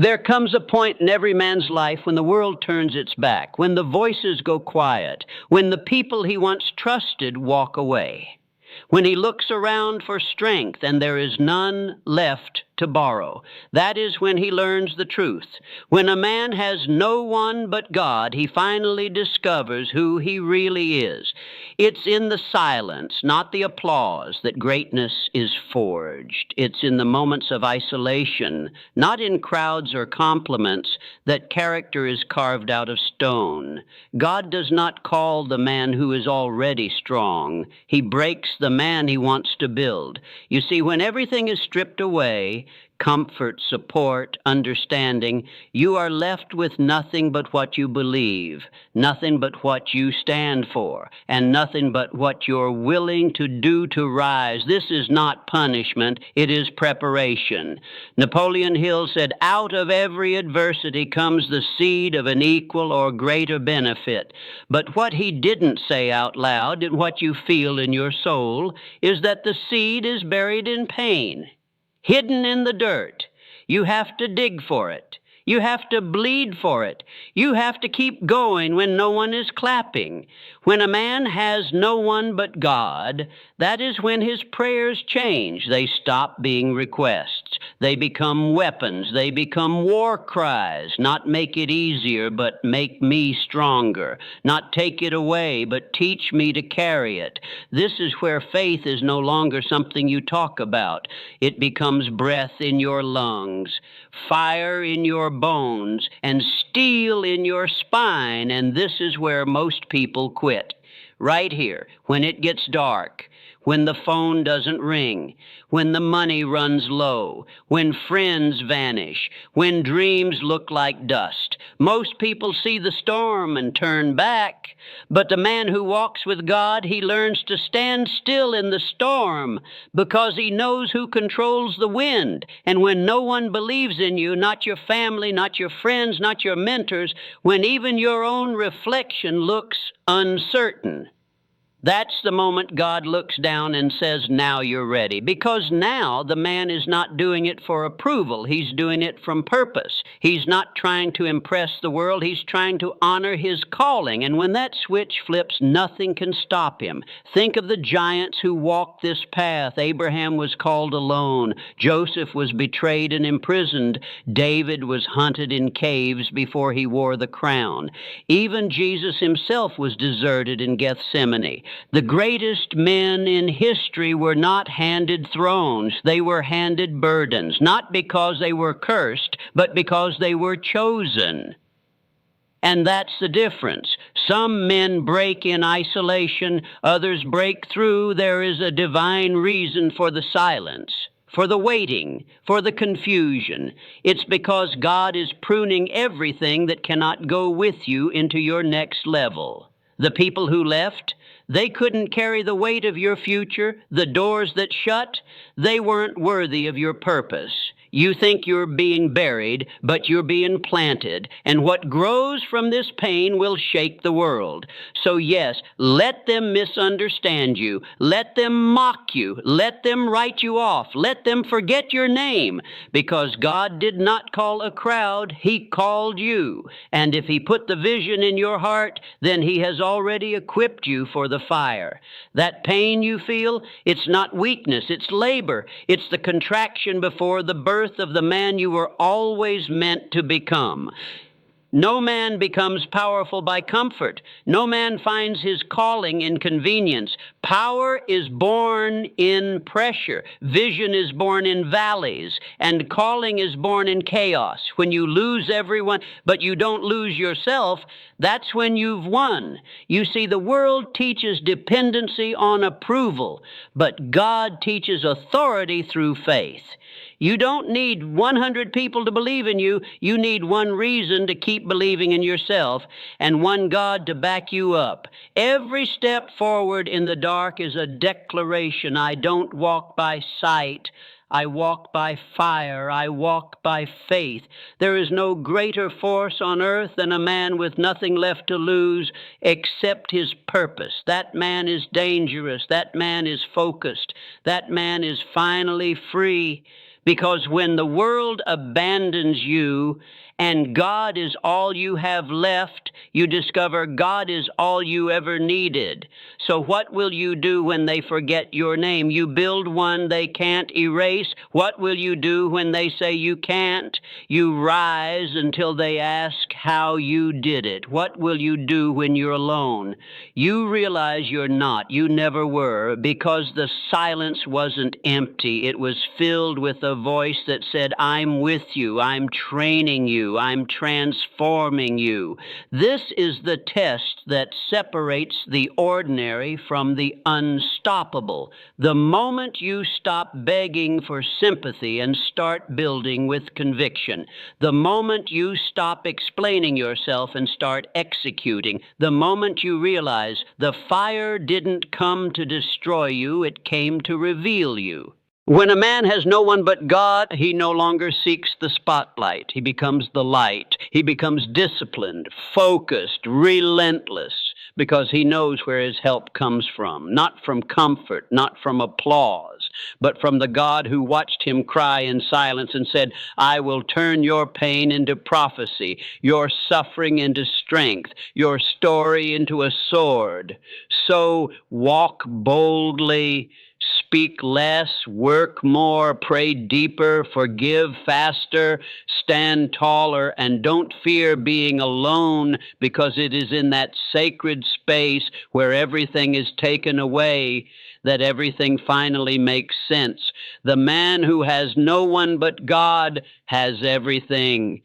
There comes a point in every man's life when the world turns its back, when the voices go quiet, when the people he once trusted walk away, when he looks around for strength and there is none left to borrow. That is when he learns the truth. When a man has no one but God, he finally discovers who he really is. It's in the silence, not the applause, that greatness is forged. It's in the moments of isolation, not in crowds or compliments, that character is carved out of stone. God does not call the man who is already strong. He breaks the man he wants to build. You see, when everything is stripped away, comfort, support, understanding, you are left with nothing but what you believe, nothing but what you stand for, and nothing but what you're willing to do to rise. This is not punishment, it is preparation. Napoleon Hill said, "Out of every adversity comes the seed of an equal or greater benefit." But what he didn't say out loud, and what you feel in your soul, is that the seed is buried in pain, hidden in the dirt. You have to dig for it. You have to bleed for it. You have to keep going when no one is clapping. When a man has no one but God, that is when his prayers change. They stop being requests. They become weapons. They become war cries. Not make it easier, but make me stronger. Not take it away, but teach me to carry it. This is where faith is no longer something you talk about. It becomes breath in your lungs, fire in your bones, and steel in your spine. And this is where most people quit. Right here, when it gets dark, when the phone doesn't ring, when the money runs low, when friends vanish, when dreams look like dust. Most people see the storm and turn back, but the man who walks with God, he learns to stand still in the storm because he knows who controls the wind. And when no one believes in you, not your family, not your friends, not your mentors, when even your own reflection looks uncertain, that's the moment God looks down and says, "Now you're ready." Because now the man is not doing it for approval. He's doing it from purpose. He's not trying to impress the world. He's trying to honor his calling. And when that switch flips, nothing can stop him. Think of the giants who walked this path. Abraham was called alone. Joseph was betrayed and imprisoned. David was hunted in caves before he wore the crown. Even Jesus himself was deserted in Gethsemane. The greatest men in history were not handed thrones. They were handed burdens, not because they were cursed, but because they were chosen. And that's the difference. Some men break in isolation, others break through. There is a divine reason for the silence, for the waiting, for the confusion. It's because God is pruning everything that cannot go with you into your next level. The people who left, they couldn't carry the weight of your future. The doors that shut, they weren't worthy of your purpose. You think you're being buried, but you're being planted. And what grows from this pain will shake the world. So yes, let them misunderstand you. Let them mock you. Let them write you off. Let them forget your name. Because God did not call a crowd, He called you. And if He put the vision in your heart, then He has already equipped you for the fire. That pain you feel, it's not weakness, it's labor. It's the contraction before the birth of the man you were always meant to become. No man becomes powerful by comfort. No man finds his calling in convenience. Power is born in pressure. Vision is born in valleys. And calling is born in chaos. When you lose everyone, but you don't lose yourself, that's when you've won. You see, the world teaches dependency on approval, but God teaches authority through faith. You don't need 100 people to believe in you. You need one reason to keep believing in yourself and one God to back you up. Every step forward in the dark is a declaration. I don't walk by sight. I walk by fire. I walk by faith. There is no greater force on earth than a man with nothing left to lose except his purpose. That man is dangerous. That man is focused. That man is finally free, Because when the world abandons you and God is all you have left, you discover God is all you ever needed. So what will you do when they forget your name? You build one they can't erase. What will you do when they say you can't? You rise until they ask how you did it. What will you do when you're alone? You realize you're not. You never were, because the silence wasn't empty. It was filled with a voice that said, I'm with you. I'm training you. I'm transforming you. This is the test that separates the ordinary from the unstoppable. The moment you stop begging for sympathy and start building with conviction, the moment you stop explaining yourself and start executing, the moment you realize the fire didn't come to destroy you, it came to reveal you. When a man has no one but God, he no longer seeks the spotlight. He becomes the light. He becomes disciplined, focused, relentless, because he knows where his help comes from. Not from comfort, not from applause, but from the God who watched him cry in silence and said, I will turn your pain into prophecy, your suffering into strength, your story into a sword. So walk boldly, speak less, work more, pray deeper, forgive faster, stand taller, and don't fear being alone, because it is in that sacred space where everything is taken away that everything finally makes sense. The man who has no one but God has everything.